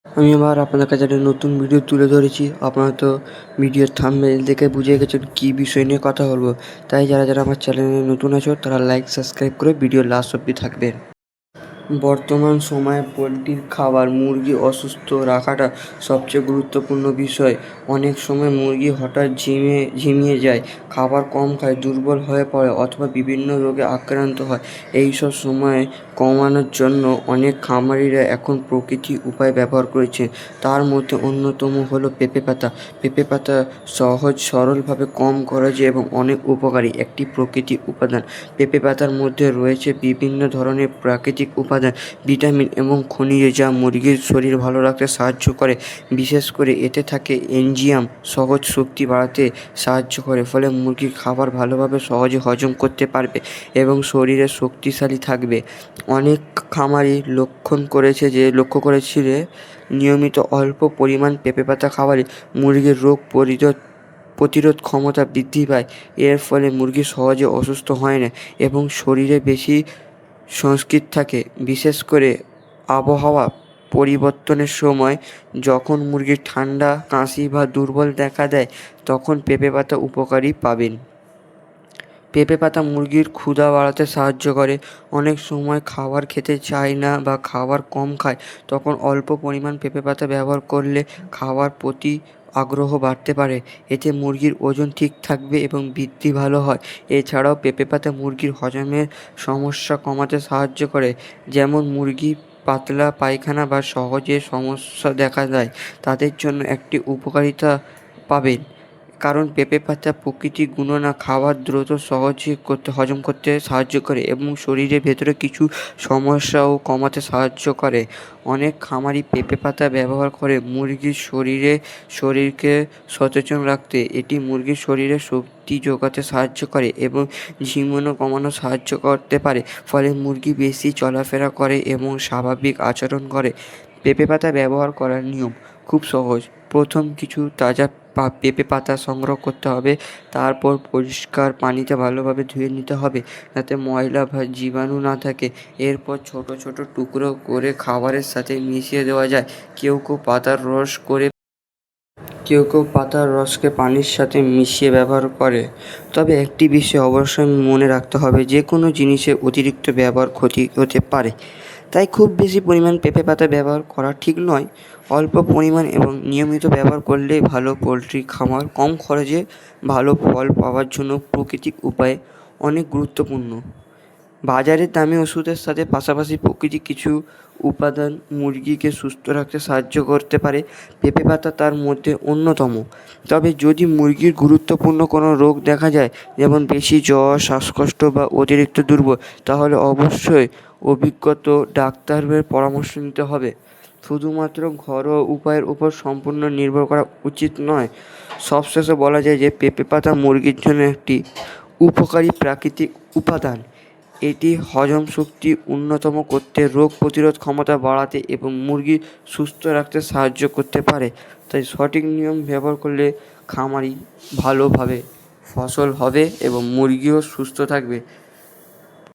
আমি আবার আপনাদের কাছে একটা নতুন ভিডিও তুলে ধরেছি। আপনারা তো ভিডিওর থাম্বনেল দেখে বুঝে গেছেন কী বিষয় নিয়ে কথা বলবো। তাই যারা যারা আমার চ্যানেলে নতুন আছো তারা লাইক সাবস্ক্রাইব করে ভিডিও লাস্ট অবধি থাকবেন। বর্তমান সময়ে পোলট্রির খাবার মুরগি অসুস্থ রাখাটা সবচেয়ে গুরুত্বপূর্ণ বিষয়। অনেক সময় মুরগি হঠাৎ ঝিমিয়ে যায়, খাবার কম খায়, দুর্বল হয়ে পড়ে অথবা বিভিন্ন রোগে আক্রান্ত হয়। এইসব সময় কমানোর জন্য অনেক খামারিরা এখন প্রাকৃতিক উপায় ব্যবহার করেছে। তার মধ্যে অন্যতম হলো পেঁপে পাতা। পেঁপে পাতা সহজ সরলভাবে কম খরচে এবং অনেক উপকারী একটি প্রাকৃতিক উপাদান। পেঁপে পাতার মধ্যে রয়েছে বিভিন্ন ধরনের প্রাকৃতিক উপাদান, ভিটামিন এবং খনিজ যা মুরগির শরীর ভালো রাখতে সাহায্য করে। বিশেষ করে এতে থাকে এনজাইম সহজ শক্তি বাড়াতে সাহায্য করে, ফলে মুরগির খাবার ভালোভাবে সহজে হজম করতে পারবে এবং শরীরে শক্তিশালী থাকবে। অনেক খামারি লক্ষ্য করেছিল নিয়মিত অল্প পরিমাণ পেঁপে পাতা খাওয়ালে মুরগির রোগ প্রতিরোধ ক্ষমতা বৃদ্ধি পায়। এর ফলে মুরগি সহজে অসুস্থ হয় না এবং শরীরে বেশি সংস্কৃত থাকে। বিশেষ করে আবহাওয়া পরিবর্তনের সময় যখন মুরগির ঠান্ডা, কাশি বা দুর্বল দেখা দেয় তখন পেঁপে পাতা উপকারী পাবেন। পেঁপে পাতা মুরগির ক্ষুধা বাড়াতে সাহায্য করে। অনেক সময় খাবার খেতে চায় না বা খাবার কম খায়, তখন অল্প পরিমাণ পেঁপে পাতা ব্যবহার করলে খাবার প্রতি আগ্রহ বাড়তে পারে। এতে মুরগির ওজন ঠিক থাকবে এবং বৃদ্ধি ভালো হয়। এছাড়াও পেঁপে পাতা মুরগির হজমের সমস্যা কমাতে সাহায্য করে, যেমন মুরগি পাতলা পায়খানা বা সহজে সমস্যা দেখা দেয় তাদের জন্য একটি উপকারিতা পাবেন। কারণ পেঁপে পাতা প্রকৃতির গুণনা খাবার দ্রুত সহজে হজম করতে সাহায্য করে এবং শরীরের ভেতরে কিছু সমস্যাও কমাতে সাহায্য করে। অনেক খামারি পেঁপে পাতা ব্যবহার করে মুরগির শরীরকে সচেতন রাখতে। এটি মুরগির শরীরে শক্তি যোগাতে সাহায্য করে এবং ঝিমানো কমানো সাহায্য করতে পারে, ফলে মুরগি বেশি চলাফেরা করে এবং স্বাভাবিক আচরণ করে। পেঁপে পাতা ব্যবহার করার নিয়ম খুব সহজ। প্রথম কিছু তাজা পেঁপে পাতা সংগ্রহ করতে হবে, তারপর পরিষ্কার পানিতে ভালোভাবে ধুয়ে নিতে হবে যাতে ময়লা বা জীবাণু না থাকে। এরপর ছোট ছোট টুকরো করে খাবারের সাথে মিশিয়ে দেওয়া যায়। কেউ কেউ পাতার রসকে পানির সাথে মিশিয়ে ব্যবহার করে। তবে একটি বিষয় অবশ্যই মনে রাখতে হবে, যে কোনো জিনিসের অতিরিক্ত ব্যবহার ক্ষতি হতে পারে। তাই খুব বেশি পরিমাণ পেঁপে পাতা ব্যবহার করা ঠিক নয়। অল্প পরিমাণ এবং নিয়মিত ব্যবহার করলেই ভালো। পোলট্রি খামার কম খরচে ভালো ফল পাওয়ার জন্য প্রাকৃতিক উপায় অনেক গুরুত্বপূর্ণ। বাজারের দামি ওষুধের সাথে পাশাপাশি প্রাকৃতিক কিছু উপাদান মুরগিকে সুস্থ রাখতে সাহায্য করতে পারে। পেঁপে পাতা তার মধ্যে অন্যতম। তবে যদি মুরগির গুরুত্বপূর্ণ কোনো রোগ দেখা যায়, যেমন বেশি জ্বর, শ্বাসকষ্ট বা অতিরিক্ত দুর্বল, তাহলে অবশ্যই অভিজ্ঞ ডাক্তারের পরামর্শ নিতে হবে। শুধুমাত্র ঘরোয়া উপায়ের উপর সম্পূর্ণ নির্ভর করা উচিত নয়। সবশেষে বলা যায় যে পেঁপে পাতা মুরগির জন্য একটি উপকারী প্রাকৃতিক উপাদান। এটি হজম শক্তি উন্নতম করতে, রোগ প্রতিরোধ ক্ষমতা বাড়াতে এবং মুরগি সুস্থ রাখতে সাহায্য করতে পারে। তাই সঠিক নিয়ম ব্যবহার করলে খামারি ভালোভাবে ফসল হবে এবং মুরগিও সুস্থ থাকবে।